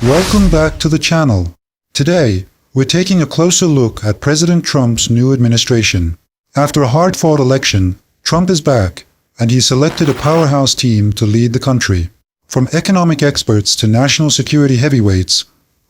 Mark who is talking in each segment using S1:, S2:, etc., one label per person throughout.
S1: Welcome back to the channel. Today, we're taking a closer look at President Trump's new administration. After a hard-fought election, Trump is back, and he selected a powerhouse team to lead the country. From economic experts to national security heavyweights,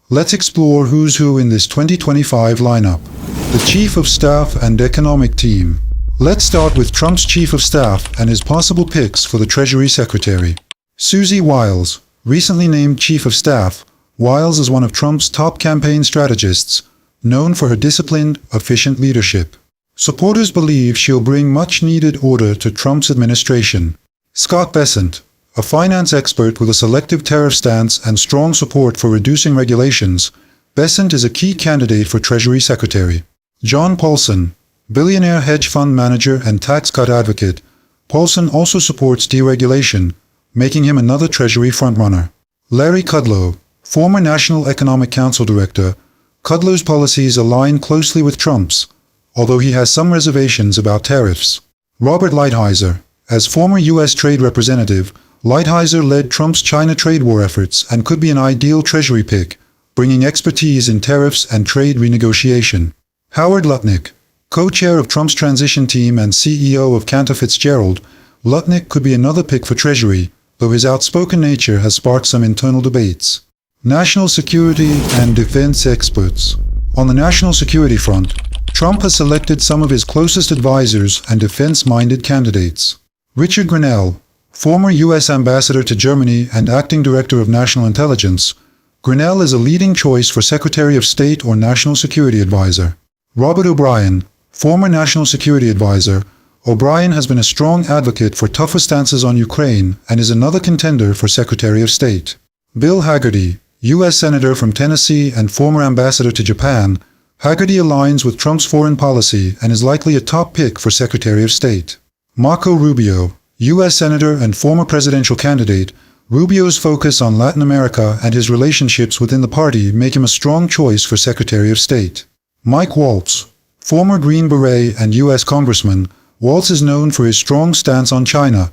S1: let's explore who's who in this 2025 lineup. The Chief of Staff and Economic Team. Let's start with Trump's Chief of Staff and his possible picks for the Treasury Secretary. Susie Wiles, recently named Chief of Staff. Wiles is one of Trump's top campaign strategists, known for her disciplined, efficient leadership. Supporters believe she'll bring much-needed order to Trump's administration. Scott Bessent, a finance expert with a selective tariff stance and strong support for reducing regulations, Bessent is a key candidate for Treasury Secretary. John Paulson, billionaire hedge fund manager and tax cut advocate, Paulson also supports deregulation, making him another Treasury frontrunner. Larry Kudlow, former National Economic Council director, Kudlow's policies align closely with Trump's, although he has some reservations about tariffs. Robert Lighthizer, as former U.S. trade representative, Lighthizer led Trump's China trade war efforts and could be an ideal Treasury pick, bringing expertise in tariffs and trade renegotiation. Howard Lutnick, co-chair of Trump's transition team and CEO of Cantor Fitzgerald, Lutnick could be another pick for Treasury, though his outspoken nature has sparked some internal debates. National security and defense experts. On the national security front, Trump has selected some of his closest advisors and defense-minded candidates. Richard Grenell, former U.S. ambassador to Germany and acting director of national intelligence, Grenell is a leading choice for Secretary of State or National Security Advisor. Robert O'Brien, former National Security Advisor, O'Brien has been a strong advocate for tougher stances on Ukraine and is another contender for Secretary of State. Bill Hagerty, U.S. Senator from Tennessee and former ambassador to Japan, Hagerty aligns with Trump's foreign policy and is likely a top pick for Secretary of State. Marco Rubio, U.S. Senator and former presidential candidate, Rubio's focus on Latin America and his relationships within the party make him a strong choice for Secretary of State. Mike Waltz, former Green Beret and U.S. Congressman, Waltz is known for his strong stance on China,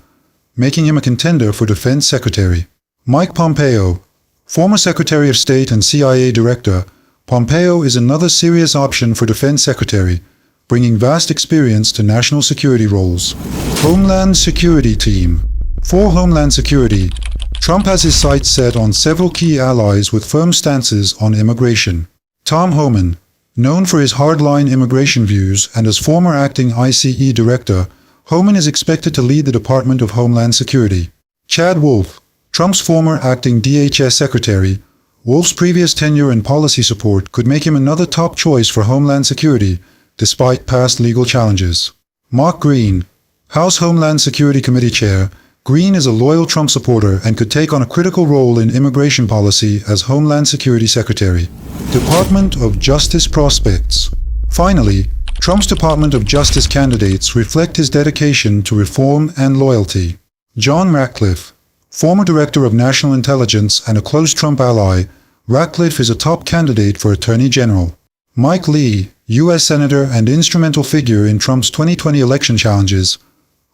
S1: making him a contender for Defense Secretary. Mike Pompeo, former Secretary of State and CIA Director, Pompeo is another serious option for Defense Secretary, bringing vast experience to national security roles. Homeland Security Team. For Homeland Security, Trump has his sights set on several key allies with firm stances on immigration. Tom Homan, known for his hardline immigration views and as former acting ICE director, Homan is expected to lead the Department of Homeland Security. Chad Wolf, Trump's former acting DHS secretary, Wolf's previous tenure and policy support could make him another top choice for Homeland Security, despite past legal challenges. Mark Green, House Homeland Security Committee Chair, Green is a loyal Trump supporter and could take on a critical role in immigration policy as Homeland Security Secretary. Department of Justice prospects. Finally, Trump's Department of Justice candidates reflect his dedication to reform and loyalty. John Ratcliffe, former Director of National Intelligence and a close Trump ally, Ratcliffe is a top candidate for Attorney General. Mike Lee, U.S. Senator and instrumental figure in Trump's 2020 election challenges,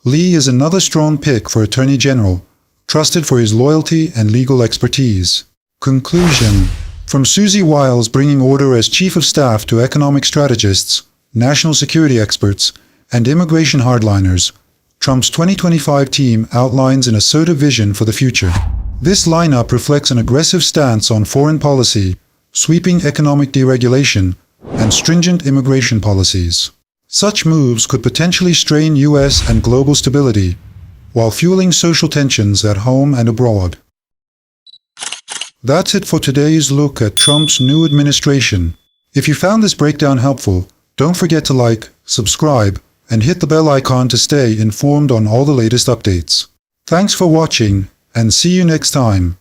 S1: Lee is another strong pick for Attorney General, trusted for his loyalty and legal expertise. Conclusion. From Susie Wiles bringing order as Chief of Staff to economic strategists, national security experts, and immigration hardliners, Trump's 2025 team outlines an assertive vision for the future. This lineup reflects an aggressive stance on foreign policy, sweeping economic deregulation, and stringent immigration policies. Such moves could potentially strain U.S. and global stability, while fueling social tensions at home and abroad. That's it for today's look at Trump's new administration. If you found this breakdown helpful, don't forget to like, subscribe, and hit the bell icon to stay informed on all the latest updates. Thanks for watching, and see you next time.